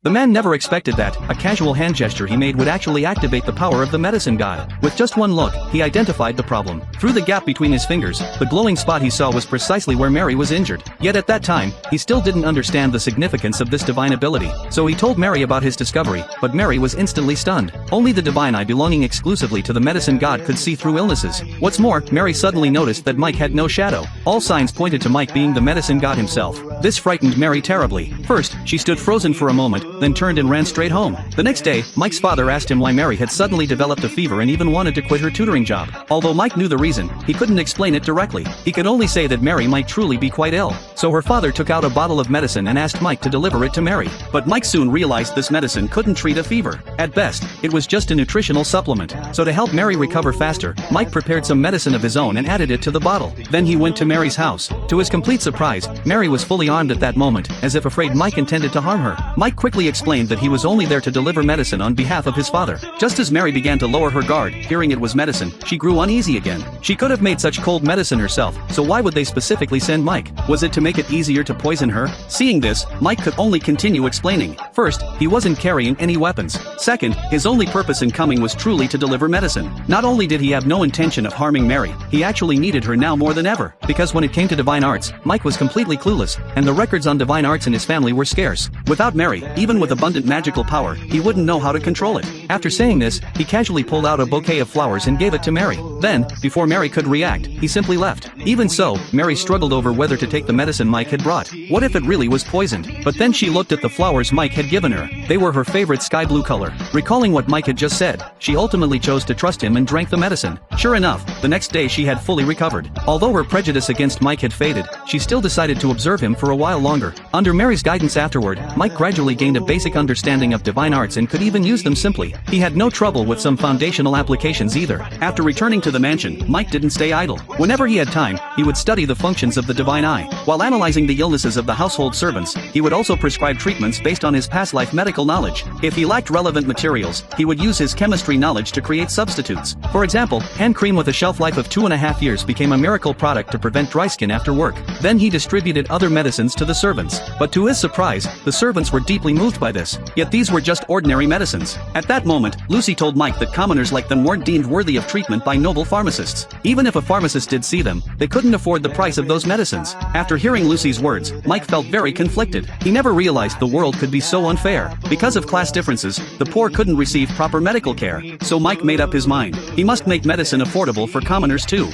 The man never expected that a casual hand gesture he made would actually activate the power of the medicine god. With just one look, he identified the problem. Through the gap between his fingers, the glowing spot he saw was precisely where Mary was injured. Yet at that time, he still didn't understand the significance of this divine ability. So he told Mary about his discovery, but Mary was instantly stunned. Only the divine eye belonging exclusively to the medicine god could see through illnesses. What's more, Mary suddenly noticed that Mike had no shadow. All signs pointed to Mike being the medicine god himself. This frightened Mary terribly. First, she stood frozen for a moment, then turned and ran straight home. The next day, Mike's father asked him why Mary had suddenly developed a fever and even wanted to quit her tutoring job. Although Mike knew the reason, he couldn't explain it directly. He could only say that Mary might truly be quite ill. So her father took out a bottle of medicine and asked Mike to deliver it to Mary. But Mike soon realized this medicine couldn't treat a fever. At best, it was just a nutritional supplement. So to help Mary recover faster, Mike prepared some medicine of his own and added it to the bottle. Then he went to Mary's house. To his complete surprise, Mary was fully armed at that moment, as if afraid Mike intended to harm her. Mike quickly explained that he was only there to deliver medicine on behalf of his father. Just as Mary began to lower her guard, hearing it was medicine, she grew uneasy again. She could have made such cold medicine herself, so why would they specifically send Mike? Was it to make it easier to poison her? Seeing this, Mike could only continue explaining. First, he wasn't carrying any weapons. Second, his only purpose in coming was truly to deliver medicine. Not only did he have no intention of harming Mary, he actually needed her now more than ever. Because when it came to divine arts, Mike was completely clueless, and the records on divine arts in his family were scarce. Without Mary, even with abundant magical power, he wouldn't know how to control it. After saying this, he casually pulled out a bouquet of flowers and gave it to Mary. Then, before Mary could react, he simply left. Even so, Mary struggled over whether to take the medicine Mike had brought. What if it really was poisoned? But then she looked at the flowers Mike had given her. They were her favorite sky blue color. Recalling what Mike had just said, she ultimately chose to trust him and drank the medicine. Sure enough, the next day she had fully recovered. Although her prejudice against Mike had faded, she still decided to observe him for a while longer. Under Mary's guidance afterward, Mike gradually gained a basic understanding of divine arts and could even use them simply. He had no trouble with some foundational applications either. After returning to the mansion, Mike didn't stay idle. Whenever he had time, he would study the functions of the divine eye. While analyzing the illnesses of the household servants, he would also prescribe treatments based on his past life medical knowledge. If he lacked relevant materials, he would use his chemistry knowledge to create substitutes. For example, hand cream with a shelf life of 2.5 years became a miracle product to prevent dry skin after work. Then he distributed other medicines to the servants. But to his surprise, the servants were deeply moved by this. Yet these were just ordinary medicines. At that moment, Lucy told Mike that commoners like them weren't deemed worthy of treatment by noble pharmacists. Even if a pharmacist did see them, they couldn't afford the price of those medicines. After hearing Lucy's words, Mike felt very conflicted. He never realized the world could be so unfair. Because of class differences, the poor couldn't receive proper medical care. So Mike made up his mind. He must make medicine affordable for commoners too.